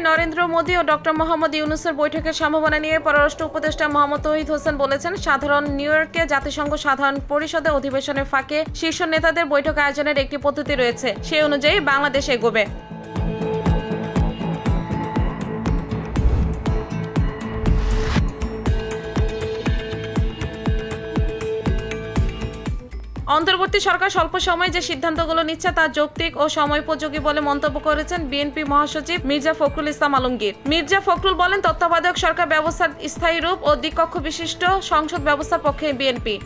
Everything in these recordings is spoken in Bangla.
নরেন্দ্র মোদী ও ডক্টর মোহাম্মদ ইউনূসের বৈঠকের সম্ভাবনা নিয়ে পররাষ্ট্র উপদেষ্টা মোহাম্মদ তৌহিদ হোসেন বলেছেন, সাধারণ নিউ ইয়র্কে জাতিসংঘ সাধারণ পরিষদে অধিবেশনের ফাঁকে শীর্ষ নেতাদের বৈঠক আয়োজনের একটি পদ্ধতি রয়েছে, সেই অনুযায়ী বাংলাদেশ এগোবে। অন্তর্বর্তী সরকার স্বল্প সময়ে যে সিদ্ধান্তগুলো নিচ্ছে তা যৌক্তিক ও সময়োপযোগী বলে মন্তব্য করেছেন বিএনপি মহাসচিব মির্জা ফখরুল ইসলাম আলমগীর। মির্জা ফখরুল বলেন, তত্ত্বাবধায়ক সরকার ব্যবস্থার স্থায়ী রূপ ও দ্বিকক্ষ বিশিষ্ট সংসদ ব্যবস্থার পক্ষে বিএনপি।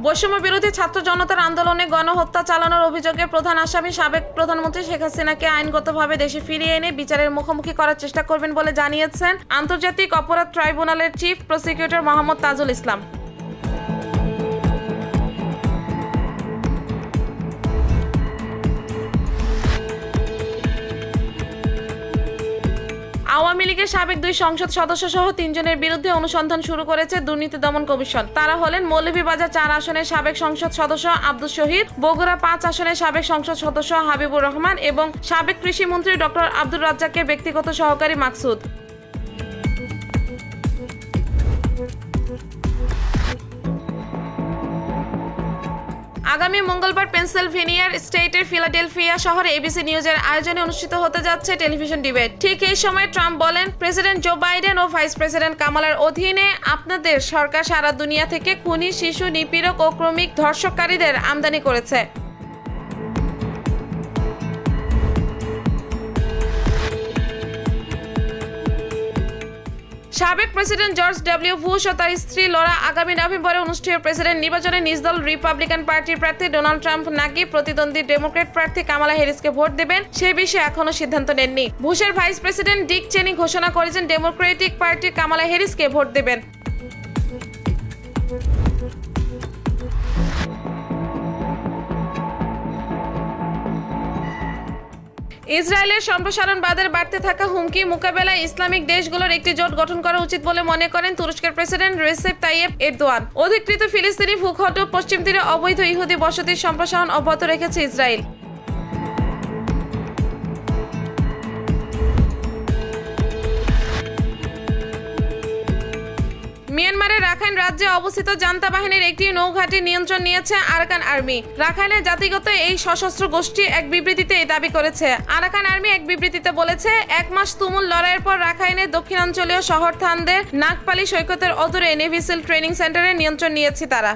বৈষম্য বিরোধী ছাত্র জনতার আন্দোলনে গণহত্যা চালানোর অভিযোগে প্রধান আসামি সাবেক প্রধানমন্ত্রী শেখ হাসিনাকে আইনগতভাবে দেশে ফিরিয়ে এনে বিচারের মুখোমুখি করার চেষ্টা করবেন বলে জানিয়েছেন আন্তর্জাতিক অপরাধ ট্রাইব্যুনালের চিফ প্রসিকিউটর মোহাম্মদ তাজুল ইসলাম। আওয়ামী লীগের সাবেক 2 সংসদ সদস্য সহ 3 জনের বিরুদ্ধে অনুসন্ধান শুরু করেছে দুর্নীতি দমন কমিশন। তারা হলেন মৌলভীবাজার 4 আসনের সাবেক সংসদ সদস্য আব্দুল শহীদ, বগুড়া 5 আসনের সাবেক সংসদ সদস্য হাবিবুর রহমান এবং সাবেক কৃষিমন্ত্রী ডক্টর আব্দুর রাজ্জাকের ব্যক্তিগত সহকারী মাকসুদ। আগামী মঙ্গলবার পেনসিলভেনিয়ার স্টেটের ফিলাডেলফিয়া শহরে এবিসি নিউজের আয়োজনে অনুষ্ঠিত হতে যাচ্ছে টেলিভিশন ডিবেট। ঠিক এই সময় ট্রাম্প বলেন, প্রেসিডেন্ট জো বাইডেন ও ভাইস প্রেসিডেন্ট কামালার অধীনে আপনাদের সরকার সারা দুনিয়া থেকে খুনি, শিশু, নিপীড়ক ও ক্রমিক ধর্ষণকারীদের আমদানি করেছে। সাবেক প্রেসিডেন্ট জর্জ ডব্লিউ বুশ ও তার স্ত্রী লরা আগামী নভেম্বরে অনুষ্ঠেয় প্রেসিডেন্ট নির্বাচনে নিজ দল রিপাবলিকান পার্টির প্রার্থী ডোনাল্ড ট্রাম্প নাকি প্রতিদ্বন্দ্বী ডেমোক্র্যাট প্রার্থী কামালা হ্যারিসকে ভোট দেবেন সে বিষয়ে এখনো সিদ্ধান্ত নেননি। বুশের ভাইস প্রেসিডেন্ট ডিক চেনি ঘোষণা করেছেন ডেমোক্রেটিক পার্টির কামালা হ্যারিসকে ভোট দেবেন। ইসরায়েলের সম্প্রসারণবাদের বাড়তে থাকা হুমকি মোকাবেলায় ইসলামিক দেশগুলোর একটি জোট গঠন করা উচিত বলে মনে করেন তুরস্কের প্রেসিডেন্ট রেসেপ তাইয়েপ এরদোয়ান। অধিকৃত ফিলিস্তিনি ভূখণ্ড পশ্চিম তীরে অবৈধ ইহুদি বসতির সম্প্রসারণ অব্যাহত রেখেছে ইসরায়েল। মিয়ানমারের রাখাইন রাজ্যে অবস্থিত জান্তা বাহিনীর একটি নৌঘাঁটি নিয়ন্ত্রণ নিয়েছে আরাকান আর্মি। রাখাইনের জাতিগত এই সশস্ত্র গোষ্ঠী এক বিবৃতিতে এই দাবি করেছে। আরাকান আর্মি এক বিবৃতিতে বলেছে, 1 মাস তুমুল লড়াইয়ের পর রাখাইনের দক্ষিণাঞ্চলীয় শহর থানদের নাগপালি সৈকতের অদূরে নেভি সিল ট্রেনিং সেন্টারে নিয়ন্ত্রণ নিয়েছে তারা।